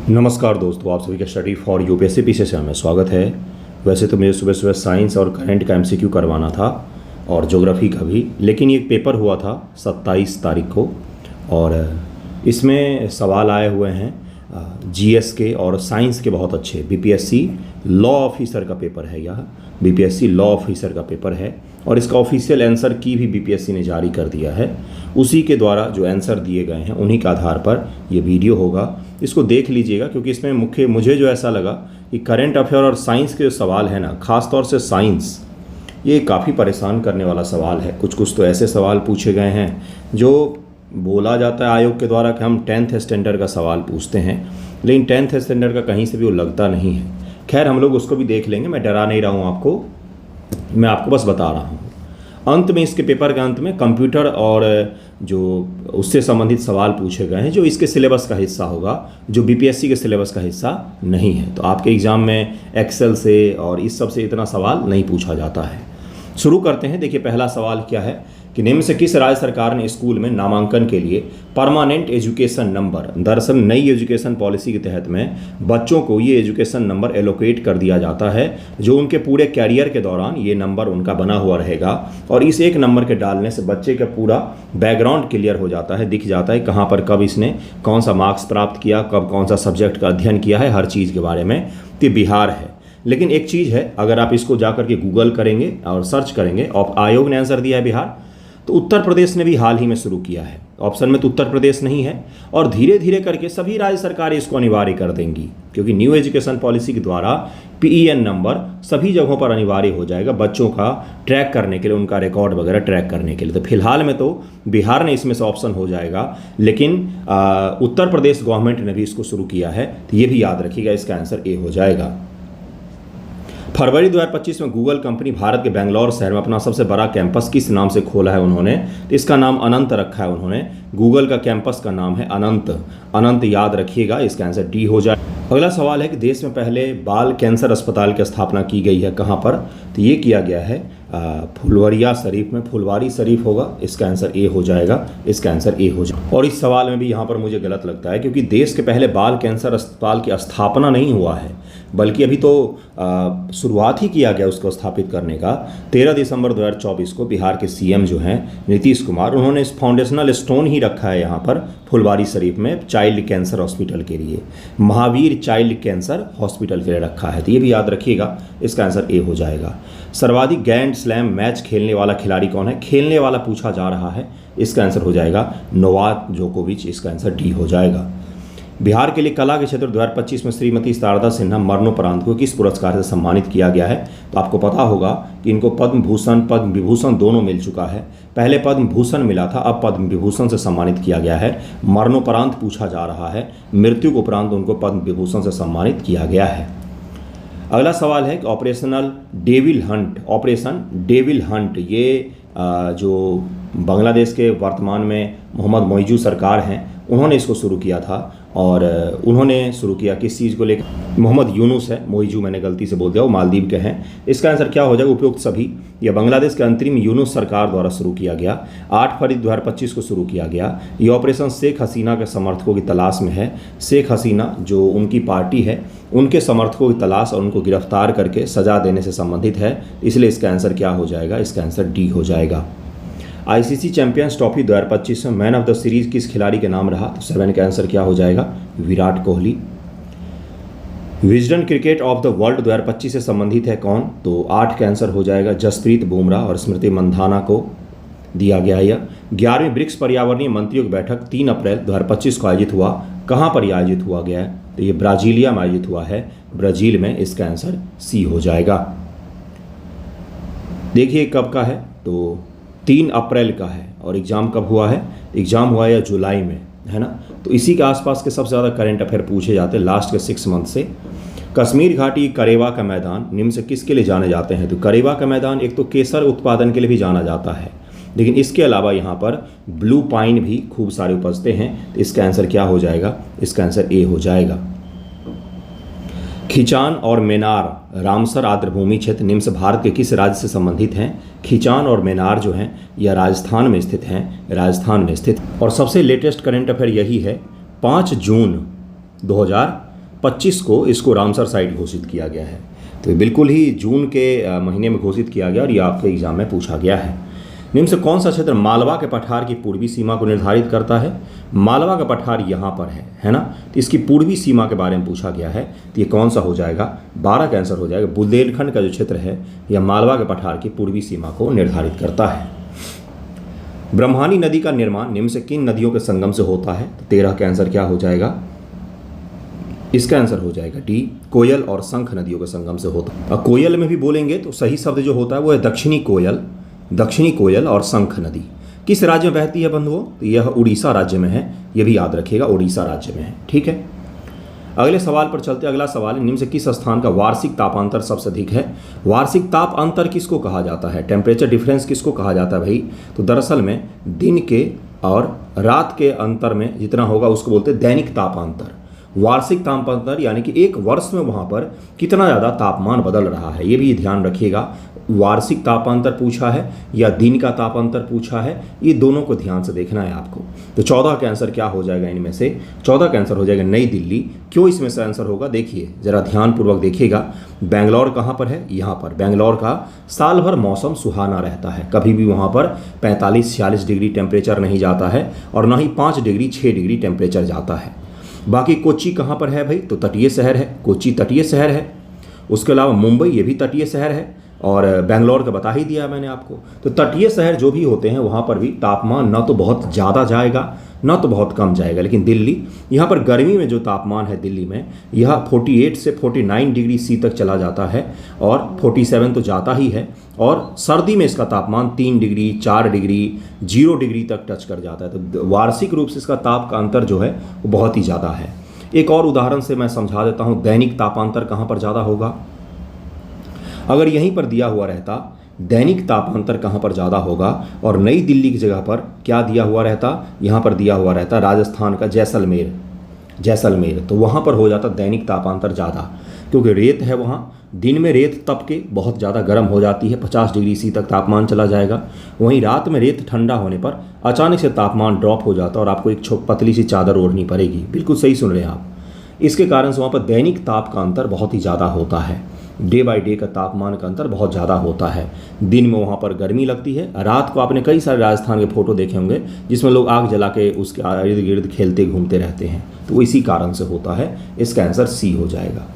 नमस्कार दोस्तों, आप सभी का स्टडी फॉर यूपीएससी पीछे से हमें स्वागत है। वैसे तो मुझे सुबह सुबह साइंस और करंट का एमसीक्यू करवाना था और ज्योग्राफी का भी, लेकिन ये पेपर हुआ था 27 तारीख को और इसमें सवाल आए हुए हैं जीएस के और साइंस के बहुत अच्छे। बीपीएससी लॉ ऑफिसर का पेपर है, यह बीपीएससी लॉ ऑफिसर का पेपर है और इसका ऑफिशियल आंसर की भी बीपीएससी ने जारी कर दिया है। उसी के द्वारा जो आंसर दिए गए हैं उन्हीं के आधार पर ये वीडियो होगा, इसको देख लीजिएगा, क्योंकि इसमें मुझे जो ऐसा लगा कि करंट अफेयर और साइंस के जो सवाल है ना, ख़ास तौर से साइंस, ये काफ़ी परेशान करने वाला सवाल है। कुछ तो ऐसे सवाल पूछे गए हैं जो बोला जाता है आयोग के द्वारा कि हम 10th स्टैंडर्ड का सवाल पूछते हैं, लेकिन 10th स्टैंडर्ड का कहीं से भी वो लगता नहीं है। खैर, हम लोग उसको भी देख लेंगे, मैं डरा नहीं रहा हूँ आपको, मैं आपको बस बता रहा हूँ। अंत में, इसके पेपर के अंत में कंप्यूटर और जो उससे संबंधित सवाल पूछे गए हैं जो इसके सिलेबस का हिस्सा होगा, जो बीपीएससी के सिलेबस का हिस्सा नहीं है। तो आपके एग्ज़ाम में एक्सेल से और इस सब से इतना सवाल नहीं पूछा जाता है। शुरू करते हैं। देखिए, पहला सवाल क्या है कि निम्न से किस राज्य सरकार ने स्कूल में नामांकन के लिए परमानेंट एजुकेशन नंबर, दरअसल नई एजुकेशन पॉलिसी के तहत में बच्चों को ये एजुकेशन नंबर एलोकेट कर दिया जाता है, जो उनके पूरे कैरियर के दौरान ये नंबर उनका बना हुआ रहेगा और इस एक नंबर के डालने से बच्चे का पूरा बैकग्राउंड क्लियर हो जाता है, दिख जाता है कहाँ पर कब इसने कौन सा मार्क्स प्राप्त किया, कब कौन सा सब्जेक्ट का अध्ययन किया है, हर चीज़ के बारे में। तो बिहार है। लेकिन एक चीज़ है, अगर आप इसको जाकर के गूगल करेंगे और सर्च करेंगे और आयोग ने आंसर दिया है बिहार, तो उत्तर प्रदेश ने भी हाल ही में शुरू किया है। ऑप्शन में तो उत्तर प्रदेश नहीं है और धीरे धीरे करके सभी राज्य सरकारें इसको अनिवार्य कर देंगी, क्योंकि न्यू एजुकेशन पॉलिसी के द्वारा पीईएन नंबर सभी जगहों पर अनिवार्य हो जाएगा बच्चों का ट्रैक करने के लिए, उनका रिकॉर्ड वगैरह ट्रैक करने के लिए। तो फिलहाल में तो बिहार ने इसमें से ऑप्शन हो जाएगा, लेकिन उत्तर प्रदेश गवर्नमेंट ने भी इसको शुरू किया है, तो ये भी याद रखिएगा, इसका आंसर ए हो जाएगा। फरवरी 2025 में गूगल कंपनी भारत के बेंगलौर शहर में अपना सबसे बड़ा कैंपस किस नाम से खोला है उन्होंने? तो इसका नाम अनंत रखा है उन्होंने। गूगल का कैंपस का नाम है अनंत। अनंत याद रखिएगा, इसका आंसर डी हो जाए। अगला सवाल है कि देश में पहले बाल कैंसर अस्पताल की स्थापना की गई है कहाँ पर? तो ये किया गया है फुलवरिया शरीफ में, फुलवारी शरीफ होगा, इसका आंसर ए हो जाएगा, इसका आंसर ए हो जाएगा। और इस सवाल में भी यहाँ पर मुझे गलत लगता है, क्योंकि देश के पहले बाल कैंसर अस्पताल की स्थापना नहीं हुआ है, बल्कि अभी तो शुरुआत ही किया गया उसको स्थापित करने का। 13 दिसंबर 2024 को बिहार के सीएम जो हैं नीतीश कुमार, उन्होंने इस फाउंडेशनल स्टोन ही रखा है यहाँ पर फुलवारी शरीफ में चाइल्ड कैंसर हॉस्पिटल के लिए, महावीर चाइल्ड कैंसर हॉस्पिटल के लिए रखा है। तो ये भी याद रखिएगा, इसका आंसर ए हो जाएगा। सर्वाधिक ग्रैंड स्लैम मैच खेलने वाला खिलाड़ी कौन है? खेलने वाला पूछा जा रहा है, इसका आंसर हो जाएगा नोवाक जोकोविच, इसका आंसर डी हो जाएगा। बिहार के लिए कला के क्षेत्र 2025 में श्रीमती शारदा सिन्हा मरणोपरांत को किस पुरस्कार से सम्मानित किया गया है? तो आपको पता होगा कि इनको पद्म भूषण, पद्म विभूषण दोनों मिल चुका है। पहले पद्म भूषण मिला था, अब पद्म विभूषण से सम्मानित किया गया है। मरणोपरांत पूछा जा रहा है, मृत्यु के उपरांत उनको पद्म विभूषण से सम्मानित किया गया है। अगला सवाल है कि ऑपरेशन डेविल हंट, ये जो बांग्लादेश के वर्तमान में मोहम्मद मोइजू सरकार हैं, उन्होंने इसको शुरू किया था और उन्होंने शुरू किया किस चीज़ को लेकर? मोहम्मद यूनुस है, मोइजू मैंने गलती से बोल दिया, वो मालदीव के हैं। इसका आंसर क्या हो जाएगा? उपयुक्त सभी। यह बांग्लादेश के अंतरिम यूनुस सरकार द्वारा शुरू किया गया, 8 फरवरी 2025 को शुरू किया गया। ये ऑपरेशन शेख हसीना के समर्थकों की तलाश में है। शेख हसीना जो उनकी पार्टी है, उनके समर्थकों की तलाश और उनको गिरफ्तार करके सजा देने से संबंधित है, इसलिए इसका आंसर क्या हो जाएगा? इसका आंसर डी हो जाएगा। आईसीसी चैंपियंस ट्रॉफी 2025 में मैन ऑफ द सीरीज किस खिलाड़ी के नाम रहा? तो 7 का आंसर क्या हो जाएगा? Virat Kohli. Wisden cricket of the world 2025 से संबंधित है कौन? तो 8 का आंसर हो जाएगा जसप्रीत बुमराह और स्मृति मंधाना को दिया गया है। 11वीं ब्रिक्स पर्यावरणीय मंत्रियों की बैठक 3 अप्रैल 2025 को आयोजित हुआ, कहाँ पर आयोजित हुआ गया है? तो ये ब्राजीलिया में आयोजित हुआ है, ब्राज़ील में, इसका आंसर सी हो जाएगा। देखिए कब का है, तो 3 अप्रैल का है और एग्ज़ाम कब हुआ है? एग्ज़ाम हुआ है जुलाई में, है ना। तो इसी के आसपास के सबसे ज़्यादा करंट अफेयर पूछे जाते हैं लास्ट के 6 मंथ से। कश्मीर घाटी करेवा का मैदान निम्न से किसके लिए जाने जाते हैं? तो करेवा का मैदान एक तो केसर उत्पादन के लिए भी जाना जाता है, लेकिन इसके अलावा यहाँ पर ब्लू पाइन भी खूब सारे उपजते हैं। तो इसका आंसर क्या हो जाएगा? इसका आंसर ए हो जाएगा। खिचान और मेनार रामसर आर्द्रभूमि क्षेत्र निम्न से भारत के किस राज्य से संबंधित हैं? खिचान और मेनार जो हैं यह राजस्थान में स्थित हैं, राजस्थान में स्थित। और सबसे लेटेस्ट करंट अफेयर यही है, 5 जून 25 को इसको रामसर साइट घोषित किया गया है। तो बिल्कुल ही जून के महीने में घोषित किया गया और ये आपके एग्जाम में पूछा गया है। निम्न से कौन सा क्षेत्र मालवा के पठार की पूर्वी सीमा को निर्धारित करता है? मालवा का पठार यहाँ पर है ना। तो इसकी पूर्वी सीमा के बारे में पूछा गया है, तो ये कौन सा हो जाएगा? 12 का आंसर हो जाएगा। बुंदेलखंड का जो क्षेत्र है यह मालवा के पठार की पूर्वी सीमा को निर्धारित करता है। ब्रह्मानी नदी का निर्माण निम्न से किन नदियों के संगम से होता है? तो 13 का आंसर क्या हो जाएगा? इसका आंसर हो जाएगा डी, कोयल और शंख नदियों के संगम से होता है। और कोयल में भी बोलेंगे तो सही शब्द जो होता है वो है दक्षिणी कोयल और शंख नदी। किस राज्य में बहती है बंधुओं? तो यह उड़ीसा राज्य में है, यह भी याद रखिएगा, उड़ीसा राज्य में है। ठीक है, अगले सवाल पर चलते। अगला सवाल है, निम्न से किस स्थान का वार्षिक तापांतर सबसे अधिक है? वार्षिक ताप अंतर किसको कहा जाता है? टेम्परेचर डिफरेंस किसको कहा जाता है भाई? तो दरअसल में दिन के और रात के अंतर में जितना होगा उसको बोलते हैं दैनिक तापांतर। वार्षिक तापांतर यानी कि एक वर्ष में वहाँ पर कितना ज़्यादा तापमान बदल रहा है, ये भी ध्यान रखिएगा। वार्षिक तापांतर पूछा है या दिन का तापांतर पूछा है, ये दोनों को ध्यान से देखना है आपको। तो 14 का आंसर क्या हो जाएगा इनमें से? 14 का आंसर हो जाएगा नई दिल्ली। क्यों इसमें से आंसर होगा? देखिए जरा ध्यानपूर्वक देखिएगा। बेंगलोर कहाँ पर है? यहाँ पर। बेंगलोर का साल भर मौसम सुहाना रहता है, कभी भी वहाँ पर 45-46 डिग्री टेम्परेचर नहीं जाता है और ना ही 5 डिग्री 6 डिग्री टेम्परेचर जाता है। बाकी कोच्चि कहाँ पर है भाई? तो तटीय शहर है, कोच्चि तटीय शहर है। उसके अलावा मुंबई ये भी तटीय शहर है और बेंगलोर का बता ही दिया मैंने आपको। तो तटीय शहर जो भी होते हैं वहाँ पर भी तापमान न तो बहुत ज़्यादा जाएगा न तो बहुत कम जाएगा। लेकिन दिल्ली, यहाँ पर गर्मी में जो तापमान है दिल्ली में यह 48 से 49 डिग्री सी तक चला जाता है और 47 तो जाता ही है। और सर्दी में इसका तापमान 3 डिग्री 4 डिग्री 0 डिग्री तक टच कर जाता है। तो वार्षिक रूप से इसका ताप का अंतर जो है वो बहुत ही ज़्यादा है। एक और उदाहरण से मैं समझा देता हूँ, दैनिक तापांतर कहाँ पर ज़्यादा होगा? अगर यहीं पर दिया हुआ रहता दैनिक तापांतर कहाँ पर ज़्यादा होगा और नई दिल्ली की जगह पर क्या दिया हुआ रहता? यहाँ पर दिया हुआ रहता राजस्थान का जैसलमेर, तो वहाँ पर हो जाता दैनिक तापांतर ज़्यादा, क्योंकि रेत है वहाँ। दिन में रेत तप के बहुत ज़्यादा गर्म हो जाती है, 50 डिग्री सी तक तापमान चला जाएगा। वहीं रात में रेत ठंडा होने पर अचानक से तापमान ड्रॉप हो जाता है और आपको एक पतली सी चादर ओढ़नी पड़ेगी। बिल्कुल सही सुन रहे हैं आप। इसके कारण से वहाँ पर दैनिक ताप का अंतर बहुत ही ज़्यादा होता है। डे बाय डे का तापमान का अंतर बहुत ज़्यादा होता है। दिन में वहाँ पर गर्मी लगती है, रात को आपने कई सारे राजस्थान के फोटो देखे होंगे जिसमें लोग आग जला के उसके इर्द गिर्द खेलते घूमते रहते हैं, तो वो इसी कारण से होता है। इसका आंसर सी हो जाएगा।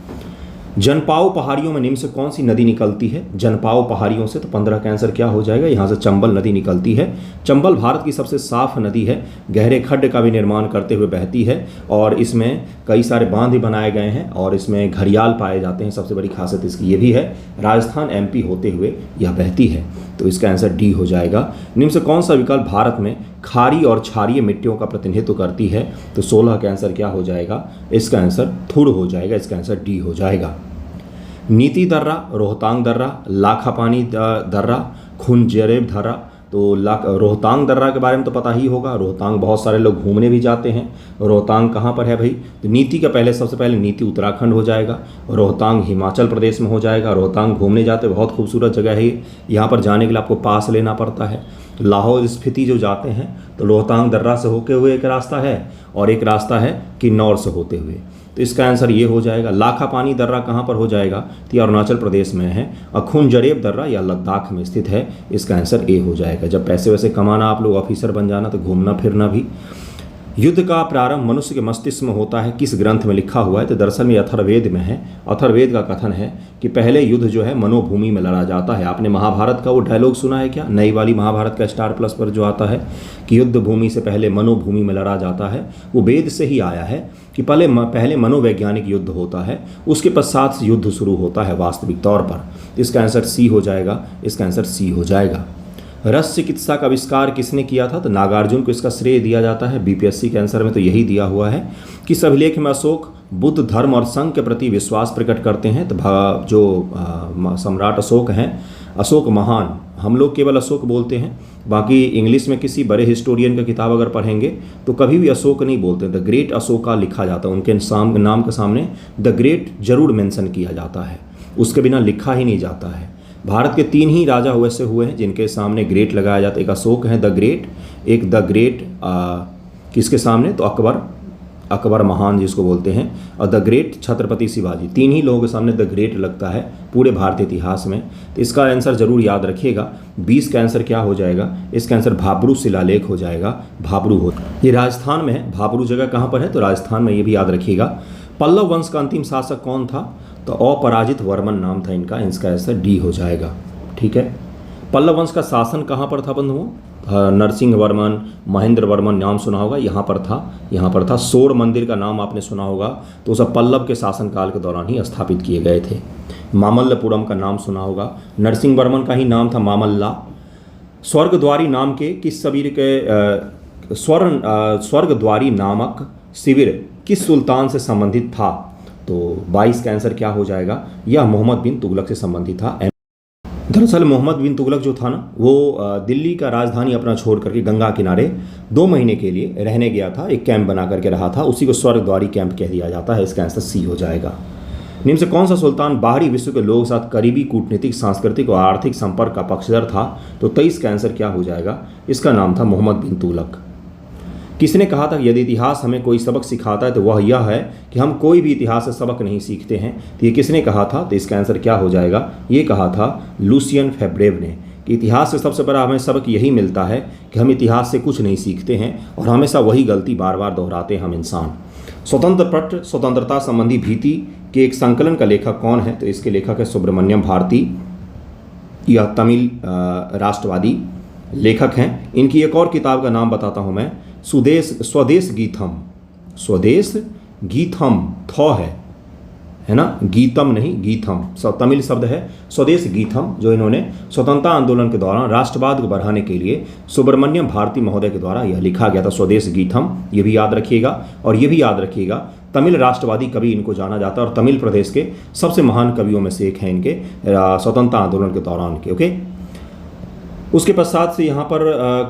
जनपाओ पहाड़ियों में निम्न से कौन सी नदी निकलती है? जनपाओ पहाड़ियों से, तो 15 का आंसर क्या हो जाएगा? यहाँ से चंबल नदी निकलती है। चंबल भारत की सबसे साफ नदी है, गहरे खड्ड का भी निर्माण करते हुए बहती है और इसमें कई सारे बांध भी बनाए गए हैं और इसमें घड़ियाल पाए जाते हैं। सबसे बड़ी खासियत इसकी ये भी है, राजस्थान एमपी होते हुए यह बहती है। तो इसका आंसर डी हो जाएगा। निम्न से कौन सा विकल्प भारत में खारी और क्षारीय मिट्टियों का प्रतिनिधित्व करती है? तो 16 का आंसर क्या हो जाएगा? इसका आंसर थुड़ हो जाएगा। इसका आंसर डी हो जाएगा। नीति दर्रा, रोहतांग दर्रा, लाखापानी दर्रा, खुंजरेब दर्रा। तो रोहतांग दर्रा के बारे में तो पता ही होगा। रोहतांग बहुत सारे लोग घूमने भी जाते हैं। रोहतांग कहाँ पर है भाई? तो नीति का सबसे पहले नीति उत्तराखंड हो जाएगा, रोहतांग हिमाचल प्रदेश में हो जाएगा। रोहतांग घूमने जाते बहुत खूबसूरत जगह है। यहाँ पर जाने के लिए आपको पास लेना पड़ता है। लाहौल स्पीति जो जाते हैं तो रोहतांग दर्रा से होते हुए एक रास्ता है और एक रास्ता है किन्नौर से होते हुए। तो इसका आंसर ये हो जाएगा। लाखापानी दर्रा कहाँ पर हो जाएगा? तो ये अरुणाचल प्रदेश में है। और खुंजरेब दर्रा या लद्दाख में स्थित है। इसका आंसर ए हो जाएगा। जब पैसे वैसे कमाना, आप लोग ऑफिसर बन जाना, तो घूमना फिरना भी। युद्ध का प्रारंभ मनुष्य के मस्तिष्क में होता है, किस ग्रंथ में लिखा हुआ है? तो दरअसल में अथर्ववेद में है। अथर्ववेद का कथन है कि पहले युद्ध जो है मनोभूमि में लड़ा जाता है। आपने महाभारत का वो डायलॉग सुना है क्या? नई वाली महाभारत का स्टार प्लस पर जो आता है कि युद्ध भूमि से पहले मनोभूमि में लड़ा जाता है, वो वेद से ही आया है कि पहले मनोवैज्ञानिक युद्ध होता है, उसके पश्चात युद्ध शुरू होता है वास्तविक तौर पर। इसका आंसर सी हो जाएगा। इसका आंसर सी हो जाएगा। रस चिकित्सा का आविष्कार किसने किया था? तो नागार्जुन को इसका श्रेय दिया जाता है। बीपीएससी के आंसर में तो यही दिया हुआ है कि इस अभिलेख में अशोक बुद्ध धर्म और संघ के प्रति विश्वास प्रकट करते हैं। तो जो सम्राट अशोक हैं, अशोक महान, हम लोग केवल अशोक बोलते हैं। बाकी इंग्लिश में किसी बड़े हिस्टोरियन का किताब अगर पढ़ेंगे तो कभी भी अशोक नहीं बोलते, द ग्रेट अशोका लिखा जाता है। उनके नाम के सामने द ग्रेट जरूर मेंशन किया जाता है, उसके बिना लिखा ही नहीं जाता है। भारत के 3 ही राजा वैसे हुए हैं जिनके सामने ग्रेट लगाया जाता है। एक अशोक हैं द ग्रेट, एक द ग्रेट किसके सामने? तो अकबर महान जिसको बोलते हैं, और द ग्रेट छत्रपति शिवाजी। 3 ही लोगों के सामने द ग्रेट लगता है पूरे भारतीय इतिहास में। तो इसका आंसर जरूर याद रखिएगा। 20 का आंसर क्या हो जाएगा? इसका आंसर भाबरू शिलालेख हो जाएगा। भाबरू हो, ये राजस्थान में है। भाबरू जगह कहाँ पर है? तो राजस्थान में, ये भी याद रखिएगा। पल्लव वंश का अंतिम शासक कौन था? तो अपराजित वर्मन नाम था इनका। इसका आंसर डी हो जाएगा। ठीक है। पल्लव वंश का शासन कहाँ पर था बंधुओं? नरसिंह वर्मन, महेंद्र वर्मन नाम सुना होगा, यहाँ पर था। सोर मंदिर का नाम आपने सुना होगा, तो सब पल्लव के शासनकाल के दौरान ही स्थापित किए गए थे। मामल्लपुरम का नाम सुना होगा, नरसिंह वर्मन का ही नाम था मामल्ला। स्वर्गद्वारी नाम के किस शिविर के स्वर्गद्वारी नामक शिविर किस सुल्तान से संबंधित था? तो 22 का आंसर क्या हो जाएगा? यह मोहम्मद बिन तुगलक से संबंधित था। दरअसल मोहम्मद बिन तुगलक जो था ना, वो दिल्ली का राजधानी अपना छोड़ करके गंगा किनारे 2 महीने के लिए रहने गया था। एक कैंप बना करके रहा था, उसी को स्वर्गद्वारी कैंप कह दिया जाता है। इसका आंसर सी हो जाएगा। निम्न से कौन सा सुल्तान बाहरी विश्व के लोगों के साथ करीबी कूटनीतिक, सांस्कृतिक और आर्थिक संपर्क का पक्षधर था? तो 23 का आंसर क्या हो जाएगा? इसका नाम था मोहम्मद बिन तुगलक। किसने कहा था कि यदि इतिहास हमें कोई सबक सिखाता है तो वह यह है कि हम कोई भी इतिहास से सबक नहीं सीखते हैं? तो ये किसने कहा था? तो इसका आंसर क्या हो जाएगा? ये कहा था लुसियन फेब्रेव ने, कि इतिहास से सबसे बड़ा हमें सबक यही मिलता है कि हम इतिहास से कुछ नहीं सीखते हैं और हमेशा वही गलती बार बार दोहराते हैं हम इंसान। स्वतंत्र पट स्वतंत्रता संबंधी भीति के एक संकलन का लेखक कौन है? तो इसके लेखक है सुब्रमण्यम भारती। यह तमिल राष्ट्रवादी लेखक हैं। इनकी एक और किताब का नाम बताता हूँ मैं, स्वदेश गीतम है ना, गीतम नहीं गीतम, तमिल शब्द है। स्वदेश गीतम जो इन्होंने स्वतंत्रता आंदोलन के दौरान राष्ट्रवाद को बढ़ाने के लिए सुब्रमण्यम भारती महोदय के द्वारा यह लिखा गया था, स्वदेश गीतम। ये भी याद रखिएगा। और ये भी याद रखिएगा, तमिल राष्ट्रवादी कवि इनको जाना जाता है और तमिल प्रदेश के सबसे महान कवियों में से एक हैं इनके स्वतंत्रता आंदोलन के दौरान के। ओके, उसके पश्चात से यहाँ पर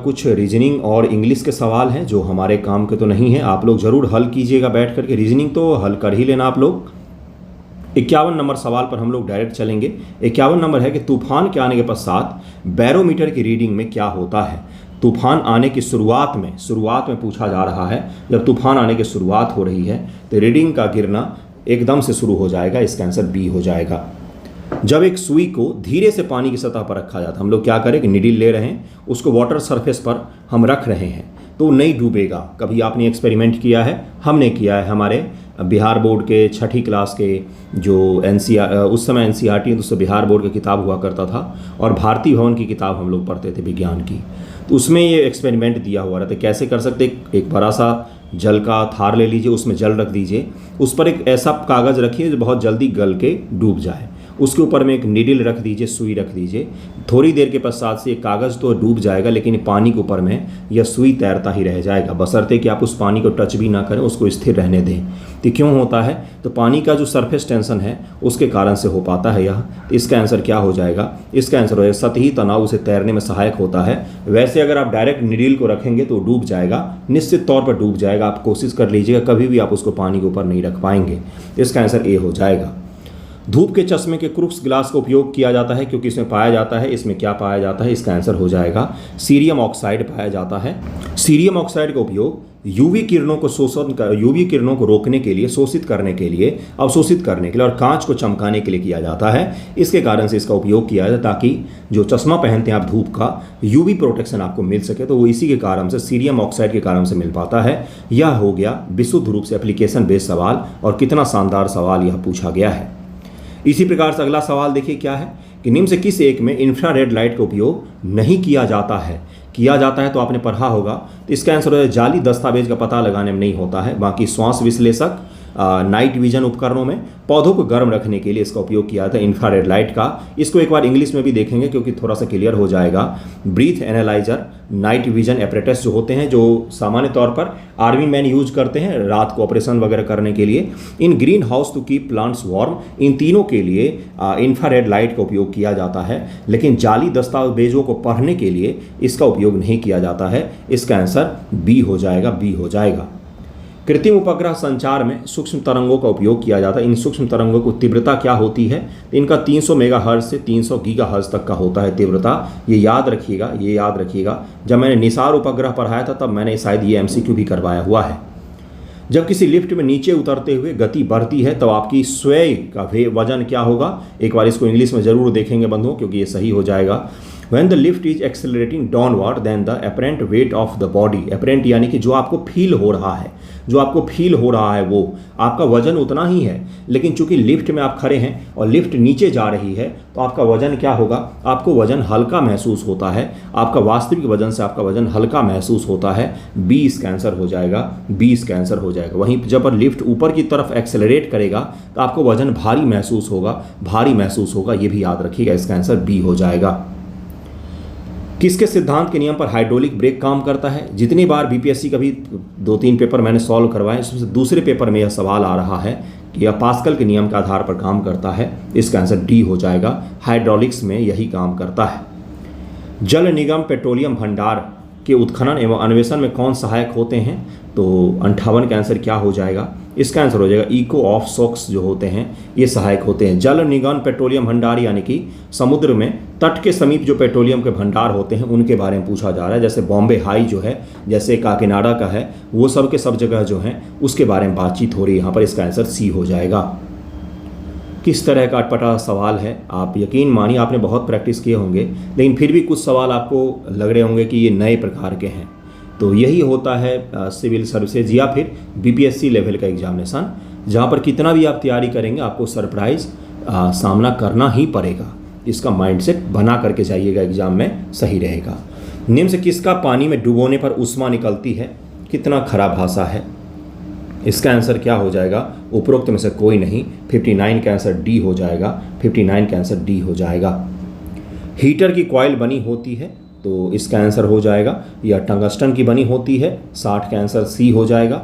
कुछ रीजनिंग और इंग्लिश के सवाल हैं जो हमारे काम के तो नहीं हैं। आप लोग ज़रूर हल कीजिएगा बैठ करके। रीजनिंग तो हल कर ही लेना आप लोग। 51 नंबर सवाल पर हम लोग डायरेक्ट चलेंगे। 51 नंबर है कि तूफान के आने के पश्चात बैरोमीटर की रीडिंग में क्या होता है? तूफान आने की शुरुआत में पूछा जा रहा है। जब तूफान आने की शुरुआत हो रही है तो रीडिंग का गिरना एकदम से शुरू हो जाएगा। इसका आंसर बी हो जाएगा। जब एक सुई को धीरे से पानी की सतह पर रखा जाता है, हम लोग क्या करें कि निडिल ले रहे हैं, उसको वाटर सरफेस पर हम रख रहे हैं तो नहीं डूबेगा। कभी आपने एक्सपेरिमेंट किया है? हमने किया है। हमारे बिहार बोर्ड के 6ठी क्लास के जो उस समय NCERT तो उससे बिहार बोर्ड की किताब हुआ करता था और भारती भवन की किताब हम लोग पढ़ते थे विज्ञान की, तो उसमें ये एक्सपेरिमेंट दिया हुआ रहता है। कैसे कर सकते? एक बड़ा सा जल का थार ले लीजिए, उसमें जल रख दीजिए, उस पर एक ऐसा कागज़ रखिए जो बहुत जल्दी गल के डूब जाए। उसके ऊपर में एक नीडल रख दीजिए, सुई रख दीजिए। थोड़ी देर के पश्चात से ये कागज़ तो डूब जाएगा लेकिन पानी के ऊपर में यह सुई तैरता ही रह जाएगा, बशर्ते कि आप उस पानी को टच भी ना करें, उसको स्थिर रहने दें। तो क्यों होता है? तो पानी का जो सरफेस टेंशन है उसके कारण से हो पाता है यह। तो इसका आंसर क्या हो जाएगा? इसका आंसर हो जाएगा सतही तनाव उसे तैरने में सहायक होता है। वैसे अगर आप डायरेक्ट नीडल को रखेंगे तो डूब जाएगा, निश्चित तौर पर डूब जाएगा। आप कोशिश कर लीजिएगा, कभी भी आप उसको पानी के ऊपर नहीं रख पाएंगे। इसका आंसर ए हो जाएगा। धूप के चश्मे के क्रूक्स ग्लास का उपयोग किया जाता है क्योंकि इसमें पाया जाता है, इसमें क्या पाया जाता है? इसका आंसर हो जाएगा सीरियम ऑक्साइड पाया जाता है। सीरियम ऑक्साइड का उपयोग यूवी किरणों को रोकने के लिए, शोषित करने के लिए, अवशोषित करने के लिए और कांच को चमकाने के लिए किया जाता है। इसके कारण से इसका उपयोग किया जाता है ताकि जो चश्मा पहनते हैं आप धूप का, यूवी प्रोटेक्शन आपको मिल सके। तो वो इसी के कारण से, सीरियम ऑक्साइड के कारण से मिल पाता है। यह हो गया विशुद्ध रूप से एप्लीकेशन बेस्ड सवाल और कितना शानदार सवाल यह पूछा गया है। इसी प्रकार से अगला सवाल देखिए क्या है कि निम्न से किस एक में इंफ्रारेड लाइट का उपयोग नहीं किया जाता है? किया जाता है तो आपने पढ़ा होगा। तो इसका आंसर है जाली दस्तावेज का पता लगाने में नहीं होता है। बाकी श्वास विश्लेषक, नाइट विजन उपकरणों में पौधों को गर्म रखने के लिए इसका उपयोग किया जाता है इंफ्रारेड लाइट का। इसको एक बार इंग्लिश में भी देखेंगे क्योंकि थोड़ा सा क्लियर हो जाएगा। Breath analyser, night vision apparatus जो होते हैं, जो सामान्य तौर पर आर्मी मैन यूज करते हैं रात को ऑपरेशन वगैरह करने के लिए। In green house to keep plants warm, इन तीनों के लिए इंफ्रारेड लाइट का उपयोग किया जाता है, लेकिन जाली दस्तावेजों को पढ़ने के लिए इसका उपयोग नहीं किया जाता है। इसका आंसर बी हो जाएगा, बी हो जाएगा। कृत्रिम उपग्रह संचार में सूक्ष्म तरंगों का उपयोग किया जाता है। इन सूक्ष्म तरंगों की तीव्रता क्या होती है? इनका 300 मेगाहर्ट्ज से 300 गीगाहर्ट्ज तक का होता है तीव्रता। ये याद रखिएगा। जब मैंने निसार उपग्रह पढ़ाया था तब मैंने शायद ये MCQ भी करवाया हुआ है। जब किसी लिफ्ट में नीचे उतरते हुए गति बढ़ती है तो आपकी स्वयं का वजन क्या होगा। एक बार इसको इंग्लिश में ज़रूर देखेंगे बंधुओं, क्योंकि ये सही हो जाएगा। When the lift is accelerating downward, then the apparent weight of the body, apparent यानी कि जो आपको फील हो रहा है, जो आपको फील हो रहा है वो आपका वजन उतना ही है, लेकिन चूंकि लिफ्ट में आप खड़े हैं और लिफ्ट नीचे जा रही है तो आपका वजन क्या होगा, आपको वजन हल्का महसूस होता है। आपका वास्तविक वजन से आपका वजन हल्का महसूस होता है। बी इसका आंसर हो जाएगा, बी इसका आंसर हो जाएगा। वहीं जब लिफ्ट ऊपर की तरफ एक्सेलरेट करेगा तो आपको वजन भारी महसूस होगा, भारी महसूस होगा, ये भी याद रखिएगा। इसका आंसर बी हो जाएगा। किसके सिद्धांत के नियम पर हाइड्रोलिक ब्रेक काम करता है। जितनी बार बीपीएससी का भी 2-3 पेपर मैंने सॉल्व करवाए, इसमें दूसरे पेपर में यह सवाल आ रहा है कि यह पास्कल के नियम के आधार पर काम करता है। इसका आंसर डी हो जाएगा। हाइड्रोलिक्स में यही काम करता है। जल निगम पेट्रोलियम भंडार के उत्खनन एवं अन्वेषण में कौन सहायक होते हैं, तो 58 का आंसर क्या हो जाएगा। इसका आंसर हो जाएगा इको ऑफ सॉक्स जो होते हैं ये सहायक होते हैं। जल निगम पेट्रोलियम भंडार यानी कि समुद्र में तट के समीप जो पेट्रोलियम के भंडार होते हैं उनके बारे में पूछा जा रहा है। जैसे बॉम्बे हाई जो है, जैसे काकीनाडा का है, वो सब के सब जगह जो हैं उसके बारे में बातचीत हो रही है यहाँ पर। इसका आंसर सी हो जाएगा। किस तरह का अटपटा सवाल है, आप यकीन मानिए आपने बहुत प्रैक्टिस किए होंगे, लेकिन फिर भी कुछ सवाल आपको लग रहे होंगे कि ये नए प्रकार के हैं। तो यही होता है सिविल सर्विसेज या फिर बीपीएससी लेवल का एग्जामिनेशन, जहाँ पर कितना भी आप तैयारी करेंगे आपको सरप्राइज सामना करना ही पड़ेगा। इसका माइंडसेट बना करके जाइएगा, एग्जाम में सही रहेगा। निम्न से किसका पानी में डुबोने पर उष्मा निकलती है। कितना खराब भाषा है। इसका आंसर क्या हो जाएगा, उपरोक्त में से कोई नहीं। 59 का आंसर डी हो जाएगा। 59 का आंसर डी हो जाएगा। हीटर की कॉइल बनी होती है, तो इसका आंसर हो जाएगा या टंगस्टन की बनी होती है। 60 का आंसर सी हो जाएगा।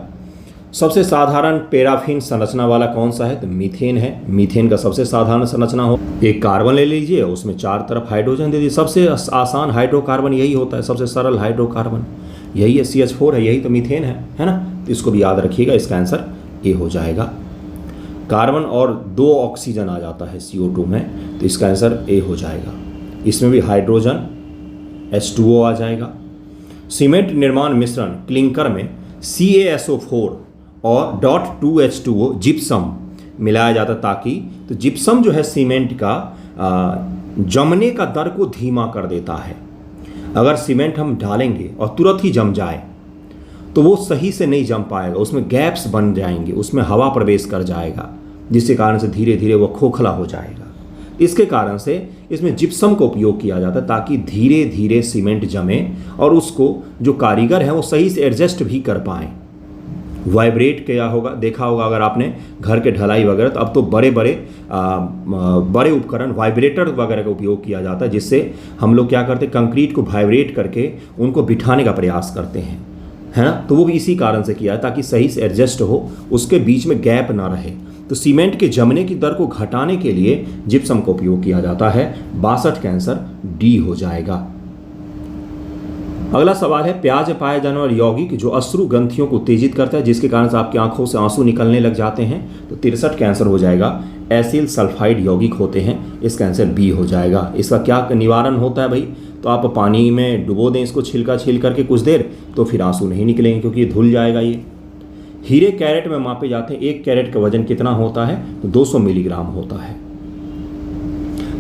सबसे साधारण पैराफिन संरचना वाला कौन सा है, तो मीथेन है। मीथेन का सबसे साधारण संरचना हो, एक कार्बन ले लीजिए, उसमें 4 तरफ हाइड्रोजन दे दीजिए। सबसे आसान हाइड्रोकार्बन यही होता है, सबसे सरल हाइड्रोकार्बन यही है, CH4 है, यही तो मीथेन है ना। तो इसको भी याद रखिएगा। इसका आंसर ए हो जाएगा। कार्बन और 2 ऑक्सीजन आ जाता है CO2 में, तो इसका आंसर ए हो जाएगा। इसमें भी हाइड्रोजन H2O आ जाएगा। सीमेंट निर्माण मिश्रण क्लिंकर में CaSO4 और .2H2O जिप्सम मिलाया जाता ताकि, तो जिप्सम जो है सीमेंट का जमने का दर को धीमा कर देता है। अगर सीमेंट हम डालेंगे और तुरंत ही जम जाए तो वो सही से नहीं जम पाएगा, उसमें गैप्स बन जाएंगे, उसमें हवा प्रवेश कर जाएगा, जिसके कारण से धीरे धीरे वो खोखला हो जाएगा। इसके कारण से इसमें जिप्सम का उपयोग किया जाता है ताकि धीरे धीरे सीमेंट जमे और उसको जो कारीगर हैं वो सही से एडजस्ट भी कर पाएँ। वाइब्रेट क्या होगा, देखा होगा अगर आपने घर के ढलाई वगैरह, तो अब तो बड़े बड़े उपकरण वाइब्रेटर वगैरह का उपयोग किया जाता है, जिससे हम लोग क्या करते हैं, कंक्रीट को वाइब्रेट करके उनको बिठाने का प्रयास करते हैं, है ना। तो वो भी इसी कारण से किया है ताकि सही से एडजस्ट हो, उसके बीच में गैप ना रहे। तो सीमेंट के जमने की दर को घटाने के लिए जिप्सम का उपयोग किया जाता है। 62 का आंसर डी हो जाएगा। अगला सवाल है, प्याज में पाया जाने वाला यौगिक जो अश्रु ग्रंथियों को उत्तेजित करता है जिसके कारण से आपकी आंखों से आंसू निकलने लग जाते हैं, तो 63 का आंसर हो जाएगा। एसिल सल्फाइड यौगिक होते हैं। इसका आंसर बी हो जाएगा। इसका क्या निवारण होता है भाई, तो आप पानी में डुबो दें इसको छिलका छील करके कुछ देर, तो फिर आंसू नहीं निकलेंगे क्योंकि ये धुल जाएगा। ये हीरे कैरेट में मापे जाते हैं। 1 कैरेट का वजन कितना होता है, तो 200 मिलीग्राम होता है।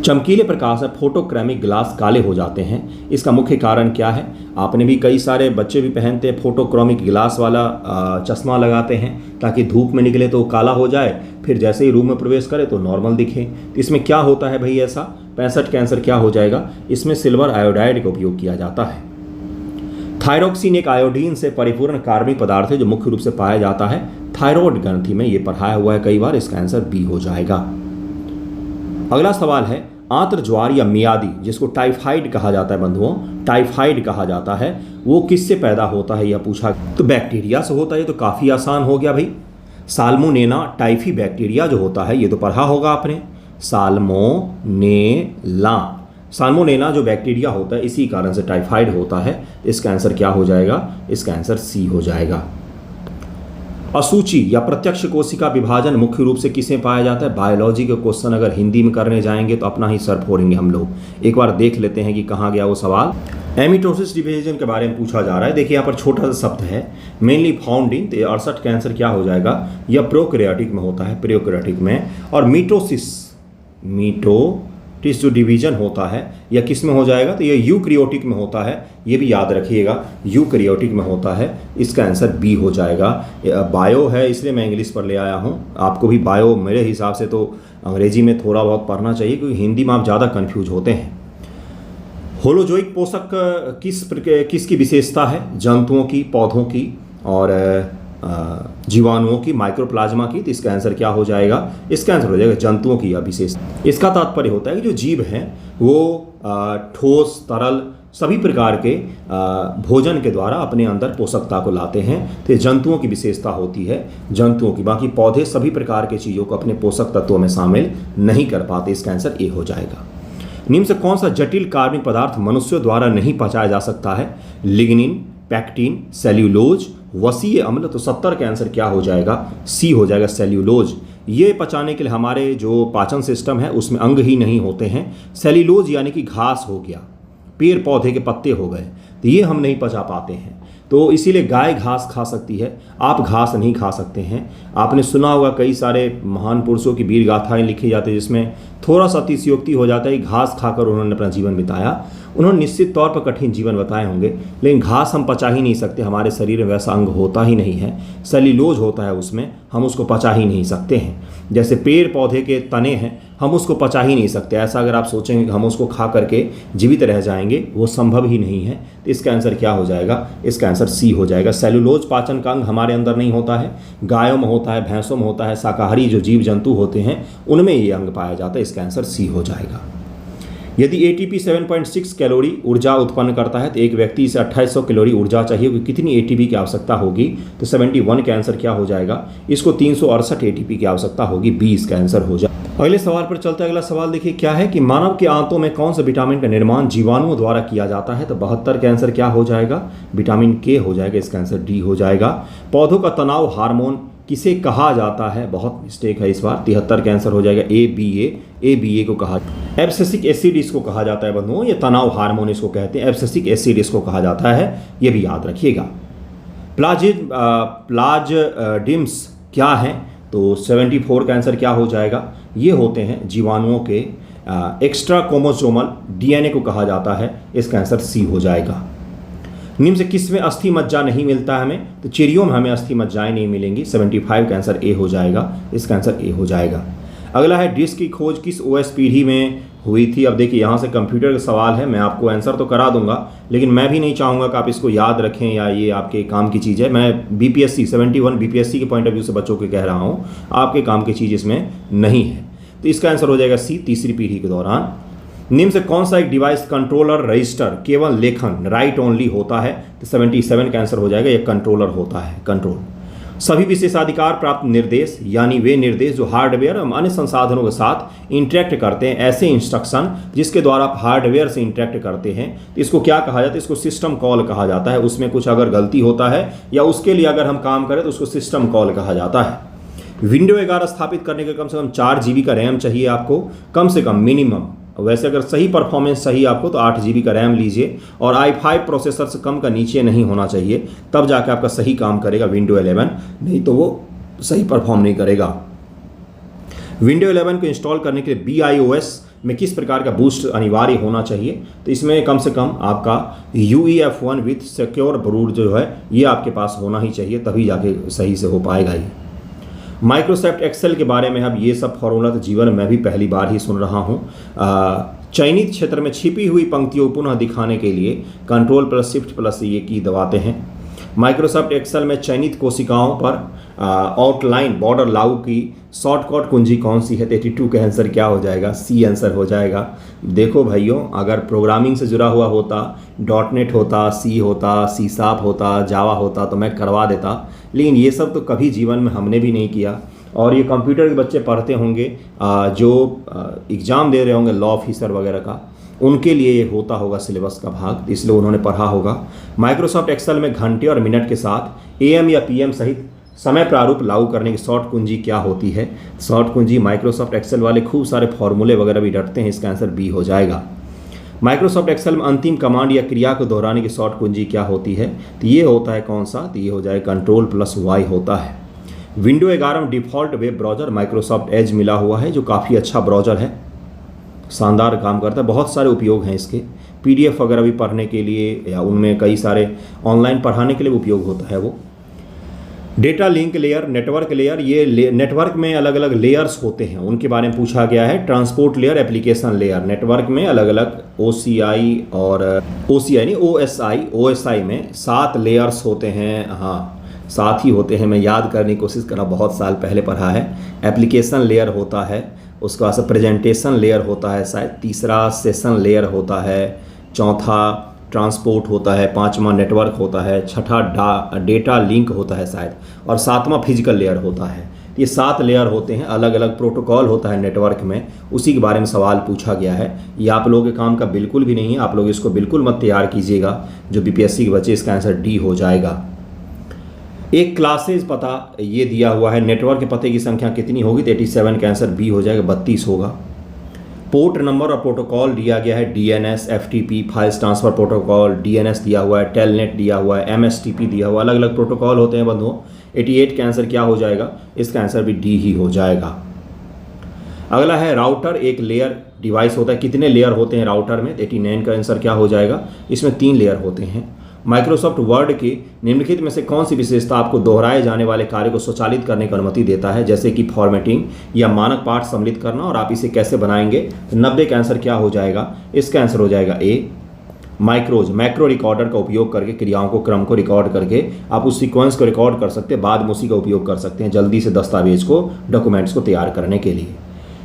चमकीले प्रकाश में फोटोक्रोमिक ग्लास काले हो जाते हैं, इसका मुख्य कारण क्या है। आपने भी, कई सारे बच्चे भी पहनते हैं फोटोक्रोमिक ग्लास वाला चश्मा लगाते हैं ताकि धूप में निकले तो काला हो जाए, फिर जैसे ही रूम में प्रवेश करे तो नॉर्मल दिखे। तो इसमें क्या होता है भाई ऐसा। 65 का आंसर क्या हो जाएगा, इसमें सिल्वर आयोडाइड का उपयोग किया जाता है। थायरोक्सिन एक आयोडीन से परिपूर्ण कार्बनिक पदार्थ है जो मुख्य रूप से पाया जाता है थायराइड ग्रंथि में। ये पढ़ाया हुआ है कई बार। इसका आंसर बी हो जाएगा। अगला सवाल है, आंत्र ज्वार या मियादी, जिसको टाइफाइड कहा जाता है बंधुओं, टाइफाइड कहा जाता है, वो किससे पैदा होता है यह पूछा, तो बैक्टीरिया से होता है। तो काफ़ी आसान हो गया भाई। साल्मोनेला टाइफी बैक्टीरिया जो होता है, ये तो पढ़ा होगा आपने। साल्मोनेला जो बैक्टीरिया होता है इसी कारण से टाइफाइड होता है। इसका आंसर क्या हो जाएगा, इसका आंसर सी हो जाएगा। असूची या प्रत्यक्ष कोशिका विभाजन मुख्य रूप से किसे पाया जाता है। बायोलॉजी के क्वेश्चन अगर हिंदी में करने जाएंगे तो अपना ही सर फोड़ेंगे हम लोग। एक बार देख लेते हैं कि कहाँ गया वो सवाल। एमिटोसिस डिवीजन के बारे में पूछा जा रहा है। देखिए यहाँ पर छोटा सा शब्द है, मेनली फाउंड इन 68 कैंसर क्या हो जाएगा, यह प्रोकैरियोटिक में होता है, प्रोकैरियोटिक में। और मीटोसिस जो डिवीजन होता है यह किस में हो जाएगा, तो यह यूकैरियोटिक में होता है। ये भी याद रखिएगा, यूकैरियोटिक में होता है। इसका आंसर बी हो जाएगा। बायो है इसलिए मैं इंग्लिश पर ले आया हूँ। आपको भी बायो मेरे हिसाब से तो अंग्रेजी में थोड़ा बहुत पढ़ना चाहिए, क्योंकि हिंदी में आप ज़्यादा कन्फ्यूज होते हैं। होलोजोइक पोषक किसकी विशेषता है, जंतुओं की, पौधों की और जीवाणुओं की, माइक्रोप्लाज्मा की। तो इसका आंसर क्या हो जाएगा, इसका आंसर हो जाएगा जंतुओं की यह विशेषता। इसका तात्पर्य होता है कि जो जीव हैं वो ठोस, तरल सभी प्रकार के भोजन के द्वारा अपने अंदर पोषकता को लाते हैं। तो ये जंतुओं की विशेषता होती है, जंतुओं की। बाकी पौधे सभी प्रकार के चीज़ों को अपने पोषक तत्वों में शामिल नहीं कर पाते। इसका आंसर ए हो जाएगा। निम्न से कौन सा जटिल कार्बनिक पदार्थ मनुष्यों द्वारा नहीं पचाया जा सकता है, लिग्निन, पैक्टिन, सेल्यूलोज, वसीय अम्ल। तो 70 का आंसर क्या हो जाएगा, सी हो जाएगा, सेल्यूलोज। ये पचाने के लिए हमारे जो पाचन सिस्टम है उसमें अंग ही नहीं होते हैं। सेल्यूलोज यानी कि घास हो गया, पेड़ पौधे के पत्ते हो गए, तो ये हम नहीं पचा पाते हैं। तो इसीलिए गाय घास खा सकती है, आप घास नहीं खा सकते हैं। आपने सुना होगा कई सारे महान पुरुषों की वीर गाथाएं लिखी जाती है जिसमें थोड़ा सा अतिशयोक्ति हो जाता है कि घास खाकर उन्होंने अपना जीवन बिताया। उन्होंने निश्चित तौर पर कठिन जीवन बताए होंगे, लेकिन घास हम पचा ही नहीं सकते, हमारे शरीर में वैसा अंग होता ही नहीं है। सेल्यूलोज होता है उसमें, हम उसको पचा ही नहीं सकते हैं। जैसे पेड़ पौधे के तने हैं, हम उसको पचा ही नहीं सकते। ऐसा अगर आप सोचेंगे कि हम उसको खा करके जीवित रह जाएंगे, वो संभव ही नहीं है। तो इसका आंसर क्या हो जाएगा, इसका आंसर सी हो जाएगा। सेल्यूलोज पाचन का अंग हमारे अंदर नहीं होता है, गायों में होता है, भैंसों में होता है, शाकाहारी जो जीव जंतु होते हैं उनमें ये अंग पाया जाता है। इसका आंसर सी हो जाएगा। यदि एटीपी 7.6 कैलोरी ऊर्जा उत्पन्न करता है तो एक व्यक्ति इसे 2800 कैलोरी ऊर्जा चाहिए, कि कितनी एटीपी की आवश्यकता होगी, तो 71 का आंसर क्या हो जाएगा, इसको 368 एटीपी की आवश्यकता होगी, 20 का आंसर हो जाए। अगले सवाल पर चलते हैं। अगला सवाल देखिए क्या है कि मानव के आंतों में कौन सा विटामिन का निर्माण जीवाणुओं द्वारा किया जाता है, तो 72 का आंसर क्या हो जाएगा, विटामिन के हो जाएगा। इसका आंसर डी हो जाएगा। पौधों का तनाव हार्मोन किसे कहा जाता है, बहुत मिस्टेक है इस बार, 73 का आंसर हो जाएगा ए बी ए को कहा। एब्सिसिक एसिड इसको कहा जाता है बंधुओं, ये तनाव हार्मोन इसको कहते हैं, एब्सिसिक एसिड इसको कहा जाता है, ये भी याद रखिएगा। प्लाज्मिड्स क्या है, तो 74 का आंसर क्या हो जाएगा, ये होते हैं जीवाणुओं के एक्स्ट्रा क्रोमोसोमल डीएनए को कहा जाता है। इसका आंसर सी हो जाएगा। निम्न से किस में अस्थि मज्जा नहीं मिलता है हमें, तो चिड़ियों में हमें अस्थि मज्जाएं नहीं मिलेंगी। 75 का आंसर ए हो जाएगा। इसका आंसर ए हो जाएगा। अगला है डिस्क की खोज किस ओएस पीढ़ी में हुई थी। अब देखिए यहाँ से कंप्यूटर का सवाल है, मैं आपको आंसर तो करा दूंगा, लेकिन मैं भी नहीं चाहूँगा कि आप इसको याद रखें या ये आपके काम की चीज़ है। मैं बीपीएससी 71 बीपीएससी के पॉइंट ऑफ व्यू से बच्चों के कह रहा हूँ, आपके काम की चीज़ इसमें नहीं है। तो इसका आंसर हो जाएगा सी, तीसरी पीढ़ी के दौरान। निम्न से कौन सा एक डिवाइस कंट्रोलर रजिस्टर केवल लेखन राइट ओनली होता है, तो 77 का आंसर हो जाएगा, यह कंट्रोलर होता है, कंट्रोल। सभी विशेषाधिकार प्राप्त निर्देश यानी वे निर्देश जो हार्डवेयर एवं अन्य संसाधनों के साथ इंटरेक्ट करते हैं, ऐसे इंस्ट्रक्शन जिसके द्वारा आप हार्डवेयर से इंटरेक्ट करते हैं, तो इसको क्या कहा जाता है, इसको सिस्टम कॉल कहा जाता है। उसमें कुछ अगर गलती होता है या उसके लिए अगर हम काम करें तो उसको सिस्टम कॉल कहा जाता है। विंडो 11 स्थापित करने के कम से कम 4 GB का रैम चाहिए आपको, कम से कम मिनिमम। वैसे अगर सही परफॉर्मेंस चाहिए आपको तो 8 GB का रैम लीजिए, और i5 प्रोसेसर से कम का नीचे नहीं होना चाहिए, तब जाकर आपका सही काम करेगा विंडो 11, नहीं तो वो सही परफॉर्म नहीं करेगा। विंडो 11 को इंस्टॉल करने के लिए BIOS में किस प्रकार का बूस्ट अनिवार्य होना चाहिए, तो इसमें कम से कम आपका UEF1 विथ सिक्योर बूट जो है ये आपके पास होना ही चाहिए, तभी जाके सही से हो पाएगा ये। माइक्रोसॉफ्ट एक्सेल के बारे में अब ये सब फॉर्मूला तो जीवन में भी पहली बार ही सुन रहा हूँ। चयनित क्षेत्र में छिपी हुई पंक्तियों को पुनः दिखाने के लिए Ctrl+Shift+A की दबाते हैं। माइक्रोसॉफ्ट एक्सेल में चयनित कोशिकाओं पर आउटलाइन बॉर्डर लागू की शॉर्टकट कुंजी कौन सी है, 82 का आंसर क्या हो जाएगा, सी आंसर हो जाएगा। देखो भाइयों, अगर प्रोग्रामिंग से जुड़ा हुआ होता, .NET होता, सी होता, C# होता, जावा होता तो मैं करवा देता, लेकिन ये सब तो कभी जीवन में हमने भी नहीं किया। और ये कंप्यूटर के बच्चे पढ़ते होंगे जो एग्ज़ाम दे रहे होंगे लॉ ऑफिसर वगैरह का, उनके लिए ये होता होगा सिलेबस का भाग, इसलिए उन्होंने पढ़ा होगा। माइक्रोसॉफ्ट एक्सेल में घंटे और मिनट के साथ AM या PM सहित समय प्रारूप लागू करने की शॉर्ट कुंजी क्या होती है। शॉर्ट कुंजी माइक्रोसॉफ्ट एक्सेल वाले खूब सारे फॉर्मूले वगैरह भी रटते हैं, इसका आंसर बी हो जाएगा। माइक्रोसॉफ्ट एक्सेल में अंतिम कमांड या क्रिया को दोहराने की शॉर्ट कुंजी क्या होती है? तो ये होता है कौन सा? तो ये हो जाए Ctrl+Y होता है। विंडो 11 में default web browser Microsoft Edge मिला हुआ है, जो काफ़ी अच्छा ब्राउज़र है, शानदार काम करता है। बहुत सारे उपयोग हैं इसके, PDF वगैरह भी पढ़ने के लिए या उनमें कई सारे ऑनलाइन पढ़ाने के लिए उपयोग होता है वो। Data link layer, network layer, ये नेटवर्क में अलग अलग लेयर्स होते हैं, उनके बारे में पूछा गया है। Transport layer, application layer, network में अलग अलग OCI और OCI नहीं OSI में 7 लेयर्स होते हैं। हाँ 7 ही होते हैं, मैं याद करने की कोशिश कर रहा हूँ, बहुत साल पहले पढ़ा है। एप्लीकेशन लेयर होता है, उसके बाद से प्रेजेंटेशन लेयर होता है शायद, तीसरा सेशन लेयर होता है, चौथा ट्रांसपोर्ट होता है, पांचवा नेटवर्क होता है, छठा डेटा लिंक होता है शायद, और सातवां फिजिकल लेयर होता है। ये 7 लेयर होते हैं, अलग अलग प्रोटोकॉल होता है नेटवर्क में, उसी के बारे में सवाल पूछा गया है। ये आप लोगों के काम का बिल्कुल भी नहीं है, आप लोग इसको बिल्कुल मत तैयार कीजिएगा। जो BPSC के बच्चे, इसका आंसर D हो जाएगा। एक क्लासेज पता ये दिया हुआ है, नेटवर्क के पते की संख्या कितनी होगी? तो 87 का आंसर B हो जाएगा, 32 होगा। पोर्ट नंबर और प्रोटोकॉल दिया गया है, DNS, FTP, files transfer protocol, DNS दिया हुआ है, टेलनेट दिया हुआ है, MSTP दिया हुआ है, अलग अलग प्रोटोकॉल होते हैं बंधुओं। 88 का आंसर क्या हो जाएगा? इसका आंसर भी D ही हो जाएगा। अगला है राउटर, एक लेयर डिवाइस होता है। कितने लेयर होते हैं राउटर में? 89 का आंसर क्या हो जाएगा? इसमें 3 लेयर होते हैं। माइक्रोसॉफ्ट वर्ड की निम्नलिखित में से कौन सी विशेषता आपको दोहराए जाने वाले कार्य को स्वचालित करने की अनुमति देता है, जैसे कि फॉर्मेटिंग या मानक पाठ सम्मिलित करना, और आप इसे कैसे बनाएंगे? 90 का आंसर क्या हो जाएगा? इसका आंसर हो जाएगा A, माइक्रोज, मैक्रो रिकॉर्डर का उपयोग करके क्रियाओं को, क्रम को रिकॉर्ड करके आप उस सीक्वेंस को रिकॉर्ड कर सकते हैं, बाद में उसी का उपयोग कर सकते हैं जल्दी से दस्तावेज को, डॉक्यूमेंट्स को तैयार करने के लिए।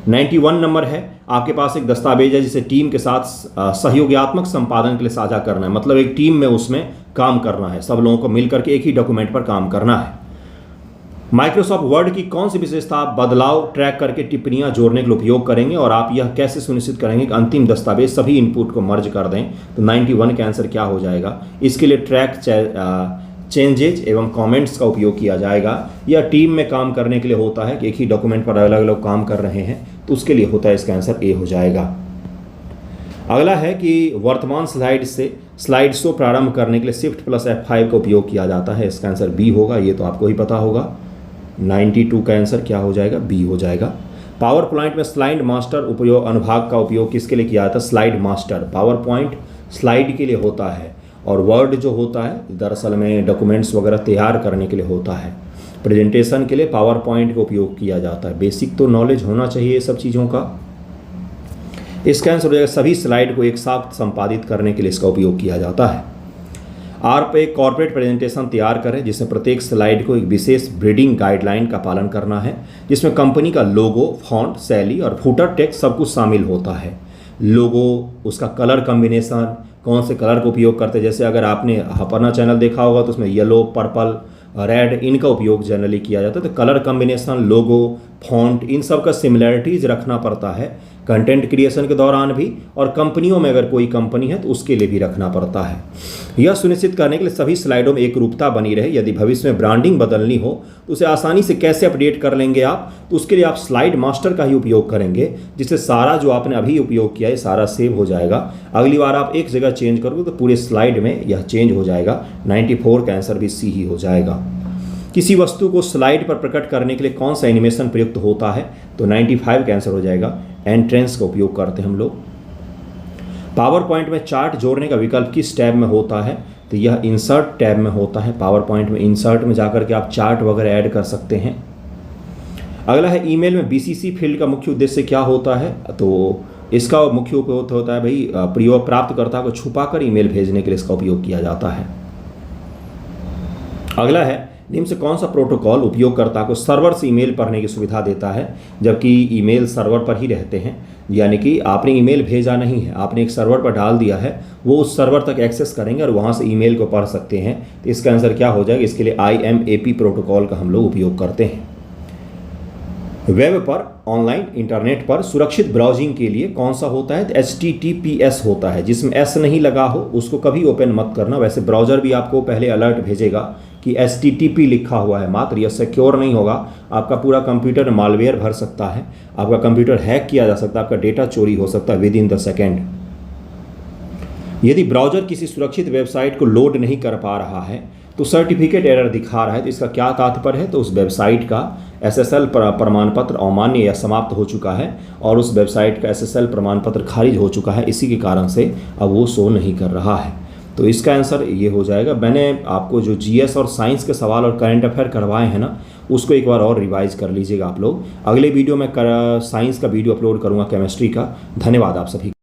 91 नंबर है, आपके पास एक दस्तावेज है जिसे टीम के साथ सहयोगात्मक संपादन के लिए साझा करना है, मतलब एक टीम में उसमें काम करना है, सब लोगों को मिलकर के एक ही डॉक्यूमेंट पर काम करना है। माइक्रोसॉफ्ट वर्ड की कौन सी विशेषता आप बदलाव ट्रैक करके टिप्पणियां जोड़ने के लिए उपयोग करेंगे, और आप यह कैसे सुनिश्चित करेंगे कि अंतिम दस्तावेज सभी इनपुट को मर्ज कर दें? तो 91 का आंसर क्या हो जाएगा? इसके लिए ट्रैक चेंजेज एवं कमेंट्स का उपयोग किया जाएगा। यह टीम में काम करने के लिए होता है कि एक ही डॉक्यूमेंट पर अलग अलग काम कर रहे हैं, तो उसके लिए होता है, इसका आंसर A हो जाएगा। अगला है कि वर्तमान स्लाइड शो प्रारंभ करने के लिए Shift+F5 का उपयोग किया जाता है, इसका आंसर B होगा, ये तो आपको ही पता होगा। 92 का आंसर क्या हो जाएगा? B हो जाएगा। पावर पॉइंट में स्लाइड मास्टर उपयोग अनुभाग का उपयोग किसके लिए किया जाता है? Slide master power point slide के लिए होता है, और वर्ड जो होता है दरअसल में डॉक्यूमेंट्स वगैरह तैयार करने के लिए होता है। प्रेजेंटेशन के लिए पावर पॉइंट का उपयोग किया जाता है। बेसिक तो नॉलेज होना चाहिए ये सब चीज़ों का। इसका आंसर हो जाएगा सभी स्लाइड को एक साथ संपादित करने के लिए इसका उपयोग किया जाता है। आप एक कॉर्पोरेट प्रेजेंटेशन तैयार करें जिसमें प्रत्येक स्लाइड को एक विशेष ब्रीडिंग गाइडलाइन का पालन करना है, जिसमें कंपनी का लोगो, फॉन्ट, शैली और फुटर टेक्स्ट सब कुछ शामिल होता है। लोगो, उसका कलर कॉम्बिनेशन, कौन से कलर का उपयोग करते हैं, जैसे अगर आपने अपना चैनल देखा होगा तो उसमें येलो, पर्पल, रेड, इनका उपयोग जनरली किया जाता है। तो कलर कॉम्बिनेशन, लोगो, फॉन्ट, इन सब का सिमिलैरिटीज़ रखना पड़ता है कंटेंट क्रिएशन के दौरान भी, और कंपनियों में अगर कोई कंपनी है तो उसके लिए भी रखना पड़ता है। यह सुनिश्चित करने के लिए सभी स्लाइडों में एक रूपता बनी रहे। यदि भविष्य में ब्रांडिंग बदलनी हो तो उसे आसानी से कैसे अपडेट कर लेंगे आप? तो उसके लिए आप स्लाइड मास्टर का ही उपयोग करेंगे, जिससे सारा जो आपने अभी उपयोग किया है सारा सेव हो जाएगा। अगली बार आप एक जगह चेंज करोगे तो पूरे स्लाइड में यह चेंज हो जाएगा। 94 का आंसर भी C ही हो जाएगा। किसी वस्तु को स्लाइड पर प्रकट करने के लिए कौन सा एनिमेशन प्रयुक्त होता है? तो 95 का आंसर हो जाएगा एंट्रेंस का उपयोग करते हैं हम लोग। पावर पॉइंट में चार्ट जोड़ने का विकल्प किस टैब में होता है? तो यह इंसर्ट टैब में होता है। पावर पॉइंट में इंसर्ट में जाकर के आप चार्ट वगैरह ऐड कर सकते हैं। अगला है ईमेल में BCC फील्ड का मुख्य उद्देश्य क्या होता है? तो इसका मुख्य उपयोग होता है भाई प्राप्तकर्ता को छुपाकर ईमेल भेजने के लिए इसका उपयोग किया जाता है। अगला है निम्न से कौन सा प्रोटोकॉल उपयोगकर्ता को सर्वर से ईमेल पढ़ने की सुविधा देता है, जबकि ईमेल सर्वर पर ही रहते हैं? यानी कि आपने ईमेल भेजा नहीं है, आपने एक सर्वर पर डाल दिया है, वो उस सर्वर तक एक्सेस करेंगे और वहाँ से ईमेल को पढ़ सकते हैं। तो इसका आंसर क्या हो जाएगा? इसके लिए IMAP प्रोटोकॉल का हम लोग उपयोग करते हैं। वेब पर, ऑनलाइन इंटरनेट पर सुरक्षित ब्राउजिंग के लिए कौन सा होता है? तो HTTPS होता है। जिसमें S नहीं लगा हो उसको कभी ओपन मत करना। वैसे ब्राउज़र भी आपको पहले अलर्ट भेजेगा कि HTTP लिखा हुआ है मात्र, यह सिक्योर नहीं होगा। आपका पूरा कंप्यूटर मालवेयर भर सकता है, आपका कंप्यूटर हैक किया जा सकता है, आपका डेटा चोरी हो सकता है विद इन द सेकेंड। यदि ब्राउज़र किसी सुरक्षित वेबसाइट को लोड नहीं कर पा रहा है तो सर्टिफिकेट एरर दिखा रहा है, तो इसका क्या तात्पर्य है? तो उस वेबसाइट का SSL प्रमाण पत्र अमान्य या समाप्त हो चुका है और उस वेबसाइट का SSL प्रमाण पत्र खारिज हो चुका है। इसी के कारण से अब वो शो नहीं कर रहा है। तो इसका आंसर ये हो जाएगा। मैंने आपको जो GS और साइंस के सवाल और करंट अफेयर करवाए हैं ना, उसको एक बार और रिवाइज कर लीजिएगा आप लोग। अगले वीडियो में साइंस का वीडियो अपलोड करूँगा, केमिस्ट्री का। धन्यवाद आप सभी का।